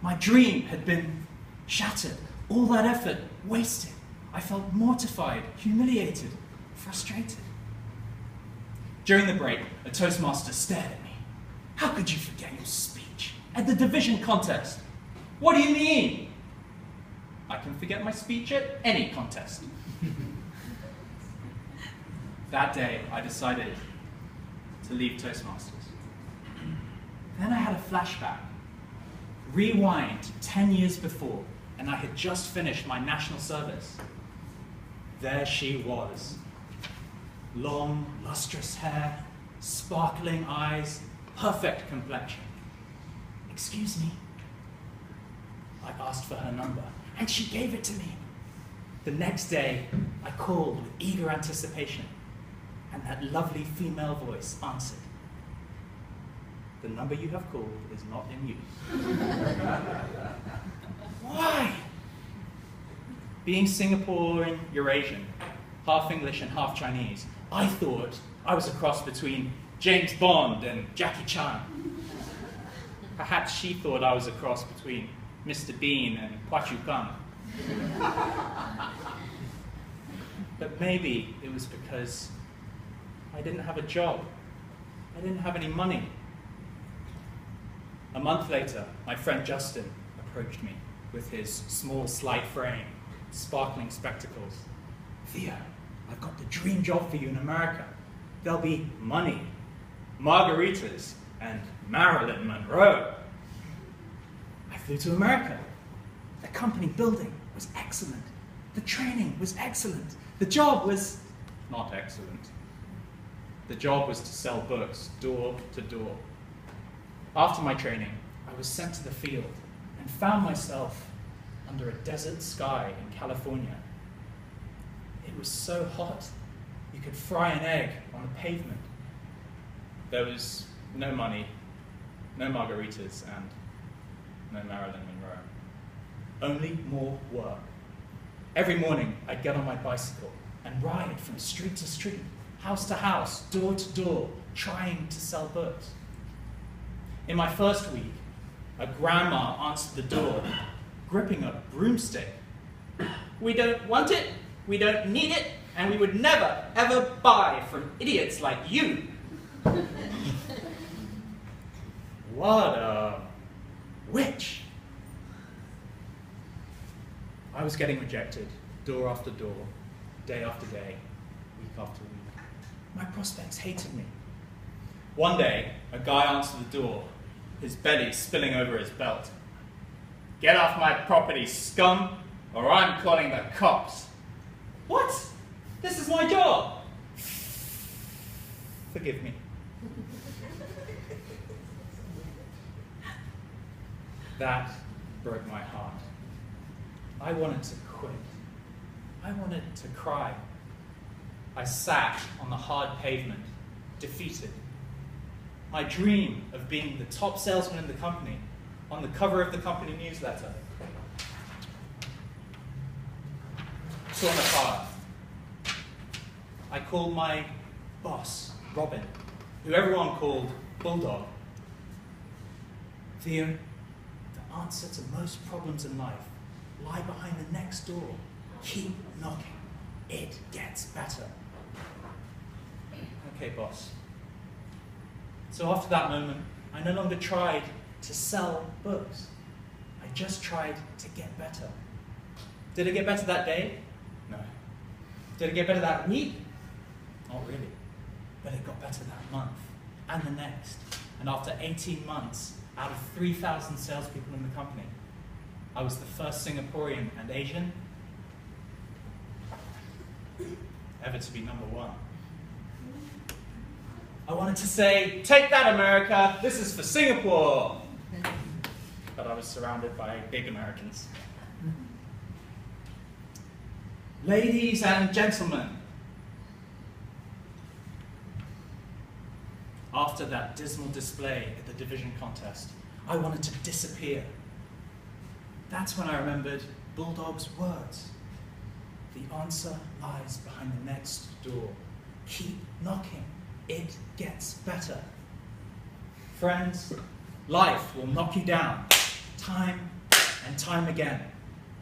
My dream had been shattered. All that effort wasted. I felt mortified, humiliated, frustrated. During the break, a ToastMaster stared at me. How could you forget your speech at the division contest? What do you mean? I can forget my speech at any contest. That day, I decided to leave ToastMasters. Then I had a flashback. Rewind 10 years before, and I had just finished my national service. There she was. Long, lustrous hair, sparkling eyes, perfect complexion. Excuse me. I asked for her number, and she gave it to me. The next day, I called with eager anticipation, and that lovely female voice answered. The number you have called is not in use. Why? Being Singaporean Eurasian, half English and half Chinese, I thought I was a cross between James Bond and Jackie Chan. Perhaps she thought I was a cross between Mr. Bean and Phua Chu Kang. But maybe it was because I didn't have a job. I didn't have any money. A month later, my friend Justin approached me with his small, slight frame, sparkling spectacles. Theo, I've got the dream job for you in America. There'll be money, margaritas, and Marilyn Monroe. I flew to America. The company building was excellent. The training was excellent. The job was not excellent. The job was to sell books door to door. After my training, I was sent to the field and found myself under a desert sky in California. It was so hot, you could fry an egg on the pavement. There was no money, no margaritas, and no Marilyn Monroe. Only more work. Every morning, I'd get on my bicycle and ride from street to street, house to house, door to door, trying to sell books. In my first week, a grandma answered the door, gripping a broomstick. We don't want it, we don't need it, and we would never, ever buy from idiots like you. What a witch. I was getting rejected, door after door, day after day, week after week. My prospects hated me. One day, a guy answered the door, his belly spilling over his belt. Get off my property, scum, or I'm calling the cops. What? This is my job. Forgive me. That broke my heart. I wanted to quit. I wanted to cry. I sat on the hard pavement, defeated. My dream of being the top salesman in the company, on the cover of the company newsletter, torn apart. I called my boss, Robin, who everyone called Bulldog. Theo, the answer to most problems in life lie behind the next door. Keep knocking. It gets better. Okay, boss. So after that moment, I no longer tried to sell books. I just tried to get better. Did it get better that day? No. Did it get better that week? Not really. But it got better that month, and the next. And after 18 months, out of 3,000 salespeople in the company, I was the first Singaporean and Asian ever to be #1. I wanted to say, take that, America, this is for Singapore. But I was surrounded by big Americans. Ladies and gentlemen, after that dismal display at the division contest, I wanted to disappear. That's when I remembered Bulldog's words. The answer lies behind the next door. Keep knocking. It gets better. Friends, life will knock you down, time and time again.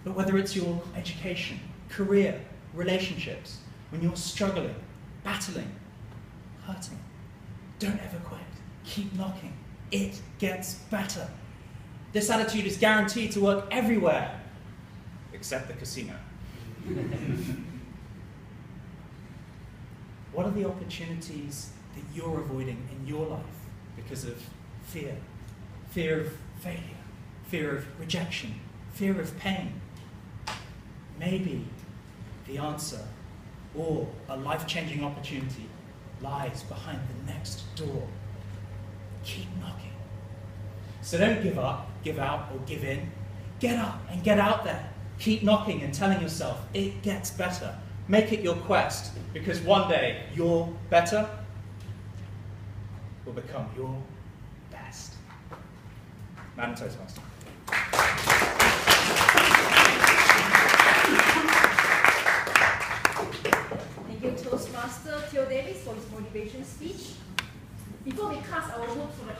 But whether it's your education, career, relationships, when you're struggling, battling, hurting, don't ever quit. Keep knocking. It gets better. This attitude is guaranteed to work everywhere, except the casino. What are the opportunities that you're avoiding in your life because of fear? Fear of failure, fear of rejection, fear of pain. Maybe the answer or a life-changing opportunity lies behind the next door. Keep knocking. So don't give up, give out, or give in. Get up and get out there. Keep knocking and telling yourself it gets better. Make it your quest, because one day your better will become your best. Madam Toastmaster. Thank you, Toastmaster Theo Davis, for his motivation speech. Before we cast our vote for the